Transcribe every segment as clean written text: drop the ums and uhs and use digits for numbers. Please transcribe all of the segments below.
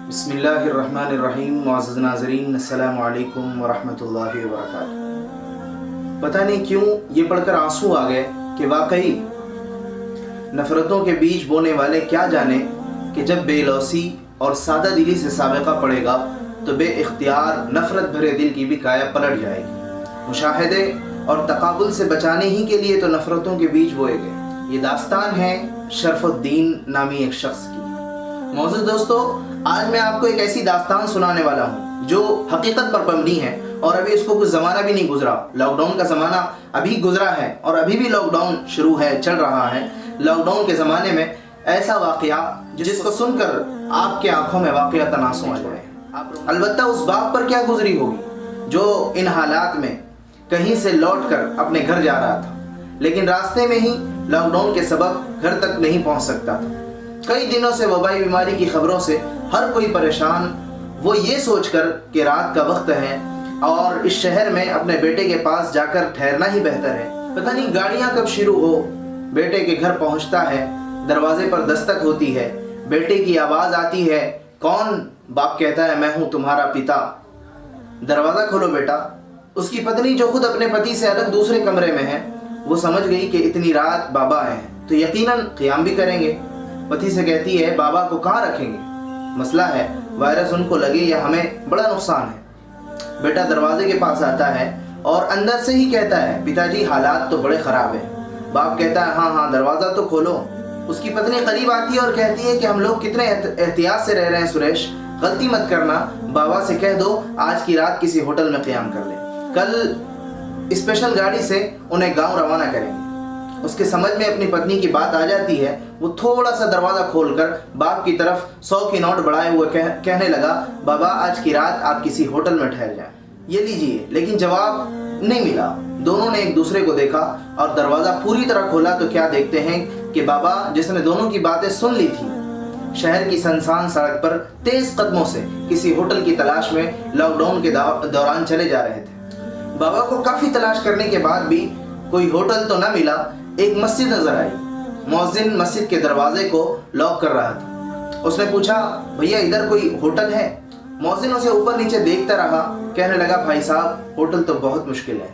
بسم اللہ الرحمن الرحیم. معزز ناظرین، السلام علیکم ورحمۃ اللہ وبرکاتہ. پتہ نہیں کیوں یہ پڑھ کر آنسو آ گئے کہ واقعی نفرتوں کے بیج بونے والے کیا جانے کہ جب بے لوثی اور سادہ دلی سے سابقہ پڑے گا تو بے اختیار نفرت بھرے دل کی بھی کایا پلٹ جائے گی. مشاہدے اور تقابل سے بچانے ہی کے لیے تو نفرتوں کے بیج بوئے گئے. یہ داستان ہے شرف الدین نامی ایک شخص کی. معزز دوستو، آج میں آپ کو ایک ایسی داستان سنانے والا ہوں جو حقیقت پر مبنی ہے اور ابھی اس کو کچھ زمانہ بھی نہیں گزرا. لاک ڈاؤن کا زمانہ ابھی گزرا ہے اور ابھی بھی لاک ڈاؤن شروع ہے، چل رہا ہے. لاک ڈاؤن کے زمانے میں ایسا واقعہ جس کو سن کر آپ کے آنکھوں میں واقعہ آنسو آ جائے. البتہ اس باپ پر کیا گزری ہوگی جو ان حالات میں کہیں سے لوٹ کر اپنے گھر جا رہا تھا، لیکن راستے میں ہی لاک ڈاؤن کے سبب گھر تک نہیں پہنچ سکتا تھا. کئی دنوں سے وبائی بیماری کی خبروں سے ہر کوئی پریشان، وہ یہ سوچ کر کہ رات کا وقت ہے اور اس شہر میں اپنے بیٹے کے پاس جا کر ٹھہرنا ہی بہتر ہے. پتہ نہیں گاڑیاں کب شروع ہو. بیٹے کے گھر پہنچتا ہے، دروازے پر دستک ہوتی ہے، بیٹے کی آواز آتی ہے. کون؟ باپ کہتا ہے میں ہوں تمہارا پتا. دروازہ کھولو بیٹا. اس کی پتنی جو خود اپنے پتی سے الگ دوسرے کمرے میں ہے، وہ سمجھ گئی کہ اتنی رات بابا آئے ہیں تو یقیناً قیام بھی کریں گے. پتی سے کہتی ہے بابا کو کہاں رکھیں گے، مسئلہ ہے وائرس ان کو لگے یا ہمیں بڑا نقصان ہے. بیٹا دروازے کے پاس آتا ہے اور اندر سے ہی کہتا ہے پتا جی حالات تو بڑے خراب ہیں. باپ کہتا ہے ہاں دروازہ تو کھولو. اس کی پتنی قریب آتی ہے اور کہتی ہے کہ ہم لوگ کتنے احتیاط سے رہ رہے ہیں سریش، غلطی مت کرنا. بابا سے کہہ دو آج کی رات کسی ہوٹل میں قیام کر لیں، کل اسپیشل گاڑی سے انہیں گاؤں روانہ کریں گے. اس کے سمجھ میں اپنی پتنی کی بات آ جاتی ہے. وہ تھوڑا سا دروازہ کھول کر باپ کی طرف 100 کی نوٹ بڑھائے ہوئے کہنے لگا بابا آج کی رات آپ کسی ہوٹل میں ٹھہر جائیں، یہ لیجئے. لیکن جواب نہیں ملا. دونوں نے ایک دوسرے کو دیکھا اور دروازہ پوری طرح کھولا تو کیا دیکھتے ہیں کہ بابا جس نے دونوں کی باتیں سن لی تھی، شہر کی سنسان سڑک پر تیز قدموں سے کسی ہوٹل کی تلاش میں لاک ڈاؤن کے دوران چلے جا رہے تھے. بابا کو کافی تلاش کرنے کے بعد بھی کوئی ہوٹل تو نہ ملا. ایک مسجد نظر آئی. مؤذن مسجد کے دروازے کو لاک کر رہا تھا. اس نے پوچھا بھیا ادھر کوئی ہوٹل ہے؟ مؤذن اسے اوپر نیچے دیکھتا رہا. کہنے لگا بھائی صاحب ہوٹل تو بہت مشکل ہے.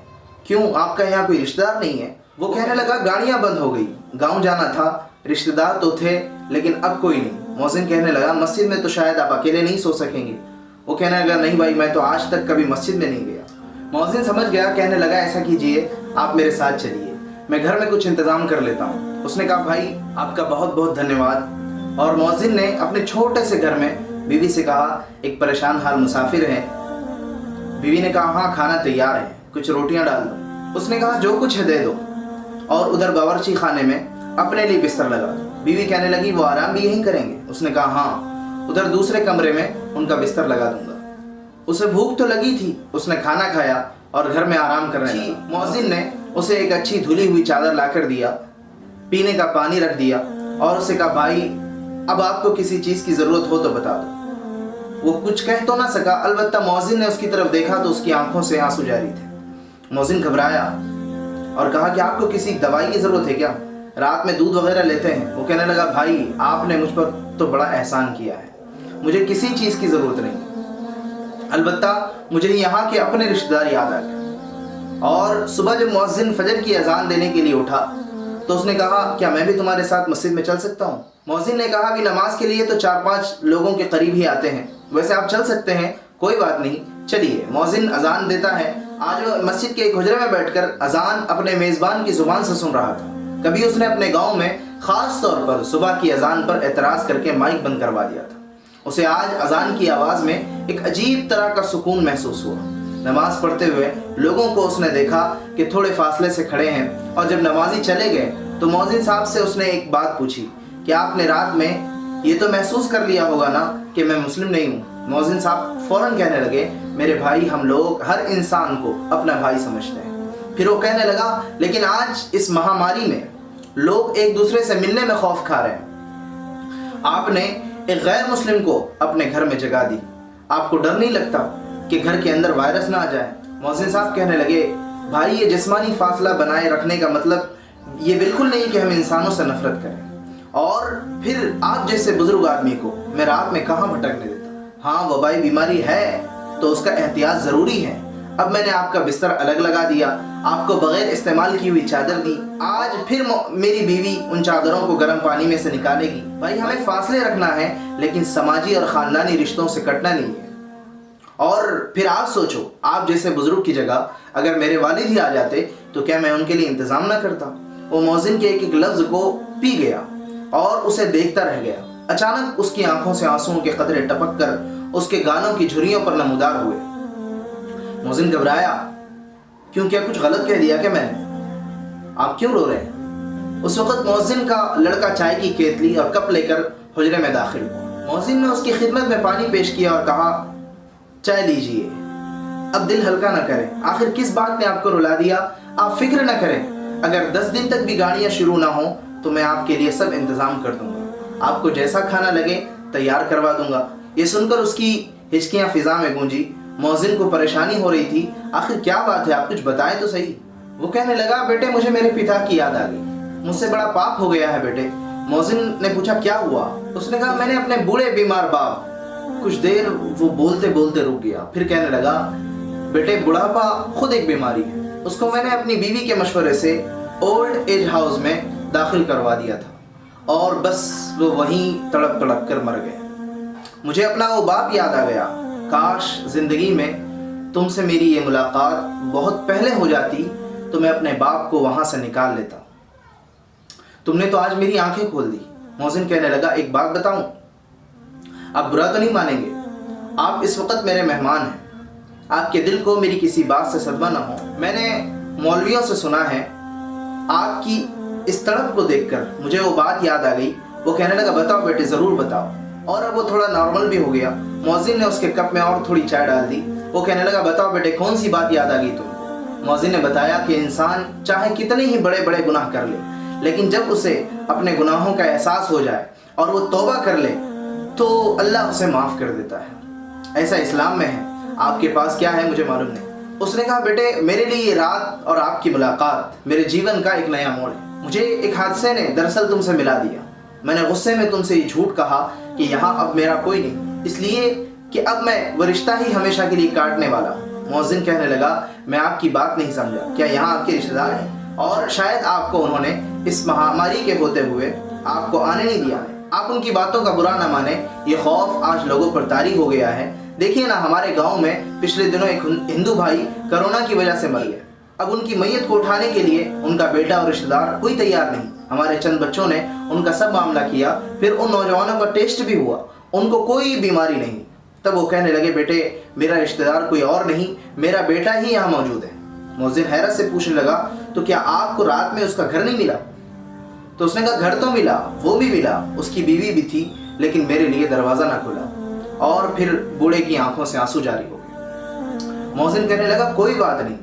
کیوں آپ کا یہاں کوئی رشتہ دار نہیں ہے؟ وہ کہنے لگا گاڑیاں بند ہو گئی، گاؤں جانا تھا، رشتہ دار تو تھے لیکن اب کوئی نہیں. مؤذن کہنے لگا مسجد میں تو شاید آپ اکیلے نہیں سو سکیں گے. وہ کہنے لگا نہیں بھائی میں تو آج تک کبھی مسجد میں نہیں گیا. مؤذن سمجھ گیا. کہنے لگا ایسا کیجئے آپ میرے ساتھ چلیے، میں گھر میں کچھ انتظام کر لیتا ہوں. اس نے کہا بھائی آپ کا بہت بہت دھنیہ واد. اور مؤذن نے اپنے چھوٹے سے گھر میں بیوی سے کہا ایک پریشان حال مسافر ہے. بیوی نے کہا ہاں کھانا تیار ہے، کچھ روٹیاں ڈال دو. اس نے کہا جو کچھ ہے دے دو. اور ادھر باورچی خانے میں اپنے لیے بستر لگا دو. بیوی کہنے لگی وہ آرام بھی یہیں کریں گے؟ اس نے کہا ہاں ادھر دوسرے کمرے میں ان کا بستر لگا دوں گا. اسے بھوک تو لگی تھی. اس نے کھانا کھایا اور گھر میں آرام کرنے لگا. مؤذن نے اسے ایک اچھی دھلی ہوئی چادر لا کر دیا، پینے کا پانی رکھ دیا اور اسے کہا بھائی اب آپ کو کسی چیز کی ضرورت ہو تو بتا دو. وہ کچھ کہہ تو نہ سکا، البتہ مؤذن نے اس کی طرف دیکھا تو اس کی آنکھوں سے آنسو جاری تھے. مؤذن گھبرایا اور کہا کہ آپ کو کسی دوائی کی ضرورت ہے کیا؟ رات میں دودھ وغیرہ لیتے ہیں؟ وہ کہنے لگا بھائی آپ نے مجھ پر تو بڑا احسان کیا ہے، مجھے کسی چیز کی ضرورت نہیں، البتہ مجھے یہاں کے اپنے رشتہ دار یاد آ گئے. اور صبح جب مؤذن فجر کی اذان دینے کے لیے اٹھا تو اس نے کہا کیا میں بھی تمہارے ساتھ مسجد میں چل سکتا ہوں؟ مؤذن نے کہا بھی نماز کے لیے تو 4-5 لوگوں کے قریب ہی آتے ہیں، ویسے آپ چل سکتے ہیں، کوئی بات نہیں چلیے. مؤذن اذان دیتا ہے. آج وہ مسجد کے ایک حجرے میں بیٹھ کر اذان اپنے میزبان کی زبان سے سن رہا تھا. کبھی اس نے اپنے گاؤں میں خاص طور پر صبح کی اذان پر اعتراض کر کے مائک بند کروا دیا تھا. اسے آج اذان کی آواز میں ایک عجیب طرح کا سکون محسوس ہوا. نماز پڑھتے ہوئے لوگوں کو اس نے دیکھا کہ تھوڑے فاصلے سے کھڑے ہیں اور جب نمازی چلے گئے تو مؤذن صاحب سے اس نے ایک بات پوچھی کہ آپ نے رات میں یہ تو محسوس کر لیا ہوگا نا کہ میں مسلم نہیں ہوں؟ مؤذن صاحب فوراً کہنے لگے میرے بھائی ہم لوگ ہر انسان کو اپنا بھائی سمجھتے ہیں. پھر وہ کہنے لگا لیکن آج اس مہاماری میں لوگ ایک دوسرے سے ملنے میں خوف کھا رہے ہیں. آپ نے ایک غیر مسلم کو اپنے گھر میں جگہ دی، آپ کو ڈر نہیں لگتا کہ گھر کے اندر وائرس نہ آ جائے؟ مؤذن صاحب کہنے لگے بھائی یہ جسمانی فاصلہ بنائے رکھنے کا مطلب یہ بالکل نہیں کہ ہم انسانوں سے نفرت کریں، اور پھر آپ جیسے بزرگ آدمی کو میں رات میں کہاں بھٹکنے دیتا. ہاں وبائی بیماری ہے تو اس کا احتیاط ضروری ہے. اب میں نے آپ کا بستر الگ لگا دیا, آپ کو بغیر استعمال کی ہوئی چادر دی. آج پھر میری بیوی ان چادروں کو گرم پانی میں سے نکالے گی. بھائی ہمیں فاصلے رکھنا ہے لیکن سماجی اور خاندانی رشتوں سے کٹنا نہیں ہے. اور پھر آپ سوچو, آپ جیسے بزرگ کی جگہ اگر میرے والد ہی آ جاتے تو کیا میں ان کے لیے انتظام نہ کرتا؟ وہ مؤذن کے ایک ایک لفظ کو پی گیا اور اسے دیکھتا رہ گیا. اچانک اس کی آنکھوں سے آنسوؤں کے قطرے ٹپک کر اس کے گانوں کی جھریوں پر نمودار ہوئے. مؤذن گھبرایا, کیوں کیا کچھ غلط کہہ دیا کہ میں نے؟ آپ کیوں رو رہے ہیں؟ اس وقت مؤذن کا لڑکا چائے کی کیتلی اور کپ لے کر حجرے میں داخل ہوا. مؤذن نے اس کی خدمت میں پانی پیش کیا اور کہا, چائے لیجئے. اب دل ہلکا نہ کریں, آخر کس بات نے آپ کو رلا دیا؟ آپ فکر نہ کریں, اگر 10 دن تک بھی گاڑیاں شروع نہ ہوں تو میں آپ کے لیے سب انتظام کر دوں گا. آپ کو جیسا کھانا لگے تیار کروا دوں گا. یہ سن کر اس کی ہچکیاں فضا میں گونجی. مؤذن کو پریشانی ہو رہی تھی, آخر کیا بات ہے, آپ کچھ بتائیں تو صحیح. وہ کہنے لگا, بیٹے مجھے میرے پتا کی یاد آ گئی, مجھ سے بڑا پاپ ہو گیا ہے بیٹے. مؤذن نے پوچھا, کیا ہوا؟ اس نے کہا, میں نے اپنے بوڑھے بیمار باپ. کچھ دیر وہ بولتے بولتے رک گیا, پھر کہنے لگا, بیٹے بڑھاپا خود ایک بیماری ہے. اس کو میں نے اپنی بیوی کے مشورے سے اولڈ ایج ہاؤس میں داخل کروا دیا تھا اور بس وہ وہیں تڑپ تڑپ کر مر گئے. مجھے اپنا وہ باپ یاد آ گیا. کاش زندگی میں تم سے میری یہ ملاقات بہت پہلے ہو جاتی تو میں اپنے باپ کو وہاں سے نکال لیتا. تم نے تو آج میری آنکھیں کھول دی. مؤذن کہنے لگا, ایک بات بتاؤں, آپ برا تو نہیں مانیں گے؟ آپ اس وقت میرے مہمان ہیں, آپ کے دل کو میری کسی بات سے صدمہ نہ ہو. میں نے مولویوں سے سنا ہے. آپ کی اس تڑپ کو دیکھ کر مجھے وہ بات یاد آ گئی. وہ کہنے لگا, بتاؤ بیٹے, ضرور بتاؤ. اور اب وہ تھوڑا نارمل بھی ہو گیا. مؤذن نے اس کے کپ میں اور تھوڑی چائے ڈال دی. وہ کہنے لگا, بتاؤ بیٹے, کون سی بات یاد آ گئی تم کو؟ مؤذن نے بتایا کہ انسان چاہے کتنے ہی بڑے بڑے گناہ کر لے, لیکن جب اسے اپنے گناہوں کا احساس ہو جائے اور وہ توبہ کر لے تو اللہ اسے معاف کر دیتا ہے. ایسا اسلام میں ہے. آپ کے پاس کیا ہے مجھے معلوم نہیں. اس نے کہا, بیٹے میرے لیے یہ رات اور آپ کی ملاقات میرے جیون کا ایک نیا موڑ ہے. مجھے ایک حادثے نے دراصل تم سے ملا دیا. میں نے غصے میں تم سے یہ جھوٹ کہا کہ یہاں اب میرا کوئی نہیں, اس لیے کہ اب میں وہ رشتہ ہی ہمیشہ کے لیے کاٹنے والا ہوں. مؤذن کہنے لگا, میں آپ کی بات نہیں سمجھا. کیا یہاں آپ کے رشتہ دار ہیں؟ اور شاید آپ کو انہوں نے اس مہاماری کے ہوتے ہوئے آپ کو آنے نہیں دیا ہے. آپ ان کی باتوں کا برا نہ مانیں. یہ خوف آج لوگوں پر طاری ہو گیا ہے. دیکھیے نا, ہمارے گاؤں میں پچھلے دنوں ایک ہندو بھائی کرونا کی وجہ سے مر گیا. اب ان کی میت کو اٹھانے کے لیے ان کا بیٹا اور رشتہ دار کوئی تیار نہیں. ہمارے چند بچوں نے ان کا سب معاملہ کیا, پھر ان نوجوانوں کا ٹیسٹ بھی ہوا, ان کو کوئی بیماری نہیں. تب وہ کہنے لگے, بیٹے میرا رشتہ دار کوئی اور نہیں, میرا بیٹا ہی یہاں موجود ہے. مؤذن حیرت سے پوچھنے لگا, تو کیا آپ کو رات میں اس کا گھر نہیں ملا؟ تو اس نے کہا, گھر تو ملا, وہ بھی ملا, اس کی بیوی بھی تھی, لیکن میرے لیے دروازہ نہ کھلا. اور پھر بوڑھے کی آنکھوں سے آنسو جاری ہو گئے. مؤذن کہنے لگا, کوئی بات نہیں,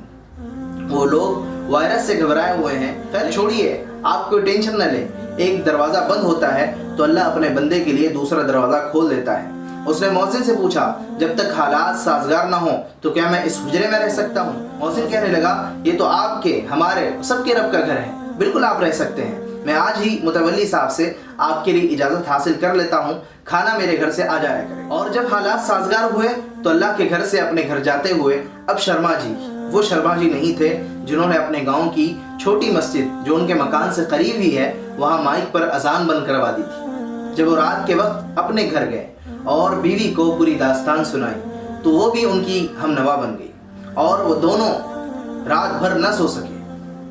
وہ لوگ وائرس سے گھبرائے ہوئے ہیں, خیر چھوڑیے, آپ کوئی ٹینشن نہ لیں. ایک دروازہ بند ہوتا ہے تو اللہ اپنے بندے کے لیے دوسرا دروازہ کھول دیتا ہے. اس نے مؤذن سے پوچھا, جب تک حالات سازگار نہ ہوں تو کیا میں اس حجرے میں رہ سکتا ہوں؟ مؤذن کہنے لگا, یہ تو آپ کے, ہمارے, سب کے رب کا گھر ہے, بالکل آپ رہ سکتے ہیں. میں آج ہی متولی صاحب سے آپ کے لیے اجازت حاصل کر لیتا ہوں, کھانا میرے گھر سے آ جایا کرے. اور جب حالات سازگار ہوئے تو اللہ کے گھر سے اپنے گھر جاتے ہوئے اب شرما جی وہ شرما جی نہیں تھے جنہوں نے اپنے گاؤں کی چھوٹی مسجد جو ان کے مکان سے قریب ہی ہے وہاں مائک پر اذان بند کروا دی تھی. جب وہ رات کے وقت اپنے گھر گئے اور بیوی کو پوری داستان سنائی تو وہ بھی ان کی ہم نوا بن گئی اور وہ دونوں رات بھر نہ سو سکے.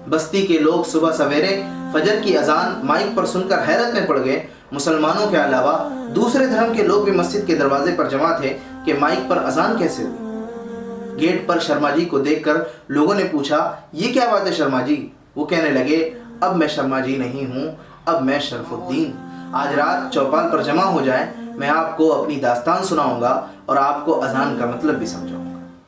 بستی کے لوگ صبح سویرے فجر کی اذان مائک پر سن کر حیرت میں پڑ گئے. مسلمانوں کے علاوہ دوسرے دھرم کے لوگ بھی مسجد کے دروازے پر جمع تھے کہ مائک پر اذان کیسے ہوئی. گیٹ پر شرما جی کو دیکھ کر لوگوں نے پوچھا, یہ کیا بات ہے شرما جی؟ وہ کہنے لگے, اب میں شرما جی نہیں ہوں, اب میں شرف الدین. آج رات چوپال پر جمع ہو جائیں, میں آپ کو اپنی داستان سناؤں گا اور آپ کو اذان کا مطلب بھی سمجھاؤں گا.